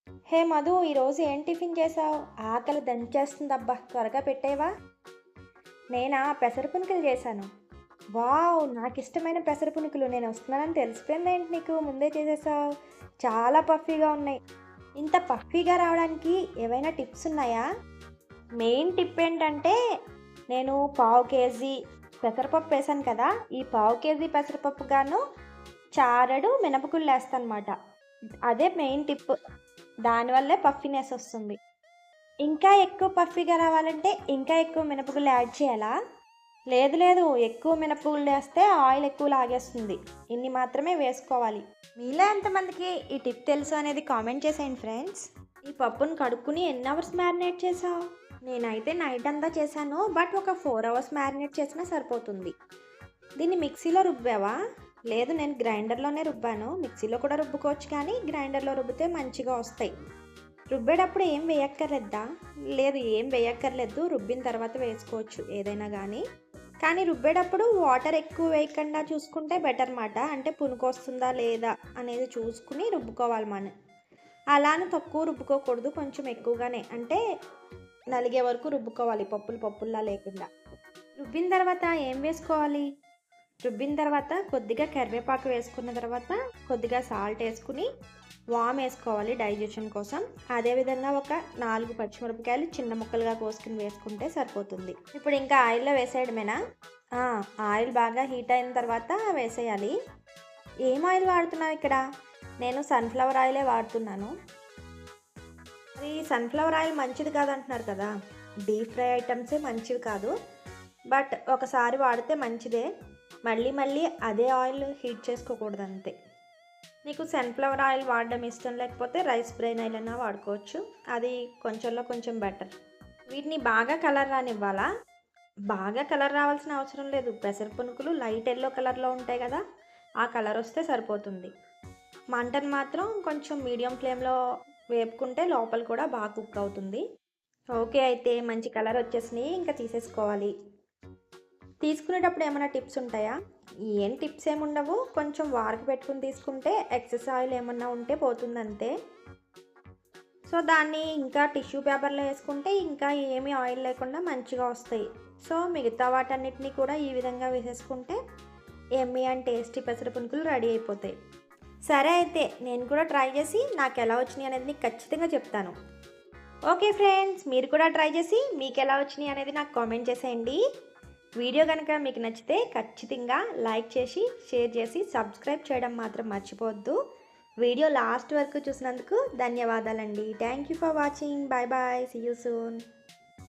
హే మధు, ఈరోజు ఏం టిఫిన్ చేసావు? ఆకలి దంచేస్తుందబ్బా, త్వరగా పెట్టేవా? నేనా పెసర పునుకులు చేశాను. వావ్! నాకిష్టమైన పెసర పునుకులు. నేను వస్తున్నానని తెలిసిపోయిందేంటి నీకు? ముందే చేసేసావు. చాలా పఫీగా ఉన్నాయి. ఇంత పఫీగా రావడానికి ఏవైనా టిప్స్ ఉన్నాయా? మెయిన్ టిప్ ఏంటంటే, నేను పావు కేజీ పెసరపప్పు వేసాను కదా! ఈ పావు కేజీ పెసరపప్పు గాను చారెడు మినపగుళ్ళు వేస్తానమాట. అదే మెయిన్ టిప్. దానివల్లే పఫీనెస్ వస్తుంది. ఇంకా ఎక్కువ పఫీగా రావాలంటే ఇంకా ఎక్కువ మినపగుళ్ళు యాడ్ చేయాలా? లేదు లేదు, ఎక్కువ మినపగుళ్ళు వేస్తే ఆయిల్ ఎక్కువ లాగేస్తుంది. ఇన్ని మాత్రమే వేసుకోవాలి. మీలో ఎంతమందికి ఈ టిప్ తెలుసు అనేది కామెంట్ చేసేయండి ఫ్రెండ్స్. ఈ పప్పును కడుక్కుని ఎన్ని అవర్స్ మ్యారినేట్ చేసావు? నేనైతే నైట్ అంతా చేశాను, బట్ ఒక 4 అవర్స్ మ్యారినేట్ చేసినా సరిపోతుంది. దీన్ని మిక్సీలో రుబ్బావా? లేదు, నేను గ్రైండర్లోనే రుబ్బాను. మిక్సీలో కూడా రుబ్బుకోవచ్చు, కానీ గ్రైండర్లో రుబ్బితే మంచిగా వస్తాయి. రుబ్బేటప్పుడు ఏం వేయక్కర్లేదా? లేదు, ఏం వేయక్కర్లేదు. రుబ్బిన తర్వాత వేసుకోవచ్చు ఏదైనా కానీ రుబ్బేటప్పుడు వాటర్ ఎక్కువ వేయకుండా చూసుకుంటే బెటర్ మాట. అంటే పునుకొస్తుందా లేదా అనేది చూసుకుని రుబ్బుకోవాలి మనం. అలానే తక్కువ రుబ్బుకోకూడదు, కొంచెం ఎక్కువగానే, అంటే నలిగే వరకు రుబ్బుకోవాలి, పప్పులు పప్పుల్లా లేకుండా. రుబ్బిన తర్వాత ఏం వేసుకోవాలి? రుబ్బిన తర్వాత కొద్దిగా కరివేపాకు వేసుకున్న తర్వాత కొద్దిగా సాల్ట్ వేసుకుని వామ్ వేసుకోవాలి డైజెషన్ కోసం. అదేవిధంగా ఒక 4 పచ్చిమిరపకాయలు చిన్న ముక్కలుగా కోసుకుని వేసుకుంటే సరిపోతుంది. ఇప్పుడు ఇంకా ఆయిల్లో వేసేయడమేనా? ఆయిల్ బాగా హీట్ అయిన తర్వాత వేసేయాలి. ఏం ఆయిల్ వాడుతున్నావు ఇక్కడ? నేను సన్ఫ్లవర్ ఆయిలే వాడుతున్నాను. మరి సన్ఫ్లవర్ ఆయిల్ మంచిది కాదంటున్నారు కదా. డీప్ ఫ్రై ఐటమ్సే మంచివి కాదు, బట్ ఒకసారి వాడితే మంచిదే. మళ్ళీ మళ్ళీ అదే ఆయిల్ హీట్ చేసుకోకూడదు అంతే. నీకు సన్ఫ్లవర్ ఆయిల్ వాడడం ఇష్టం లేకపోతే రైస్ బ్రెయిన్ ఆయిల్ అయినా వాడుకోవచ్చు. అది కొంచెంలో కొంచెం బెటర్. వీటిని బాగా కలర్ రానివ్వాలా? బాగా కలర్ రావాల్సిన అవసరం లేదు. పెసర పునుకులు లైట్ ఎల్లో కలర్లో ఉంటాయి కదా, ఆ కలర్ వస్తే సరిపోతుంది. మంటను మాత్రం కొంచెం మీడియం ఫ్లేమ్లో వేపుకుంటే లోపల కూడా బాగా కుక్ అవుతుంది. ఓకే, అయితే మంచి కలర్ వచ్చేసినాయి, ఇంకా తీసేసుకోవాలి. తీసుకునేటప్పుడు ఏమైనా టిప్స్ ఉంటాయా? ఏం టిప్స్ ఏముండవు. కొంచెం వారకు పెట్టుకుని తీసుకుంటే ఎక్సెస్ ఆయిల్ ఏమన్నా ఉంటే పోతుంది అంతే. సో దాన్ని ఇంకా టిష్యూ పేపర్లో వేసుకుంటే ఇంకా ఏమీ ఆయిల్ లేకుండా మంచిగా వస్తాయి. సో మిగతా వాటన్నిటిని కూడా ఈ విధంగా వేసేసుకుంటే ఎమ్మీ అండ్ టేస్టీ పెసర పునుకులు రెడీ అయిపోతాయి. సరే, అయితే నేను కూడా ట్రై చేసి నాకు ఎలా వచ్చినాయి అనేది నీకు ఖచ్చితంగా చెప్తాను. ఓకే ఫ్రెండ్స్, మీరు కూడా ట్రై చేసి మీకు ఎలా వచ్చినాయి అనేది నాకు కామెంట్ చేసేయండి. వీడియో కనుక మీకు నచ్చితే ఖచ్చితంగా లైక్ చేసి షేర్ చేసి సబ్స్క్రైబ్ చేయడం మాత్రం మర్చిపోవద్దు. వీడియో లాస్ట్ వరకు చూసినందుకు ధన్యవాదాలండి. Thank you for watching. Bye bye, see you soon.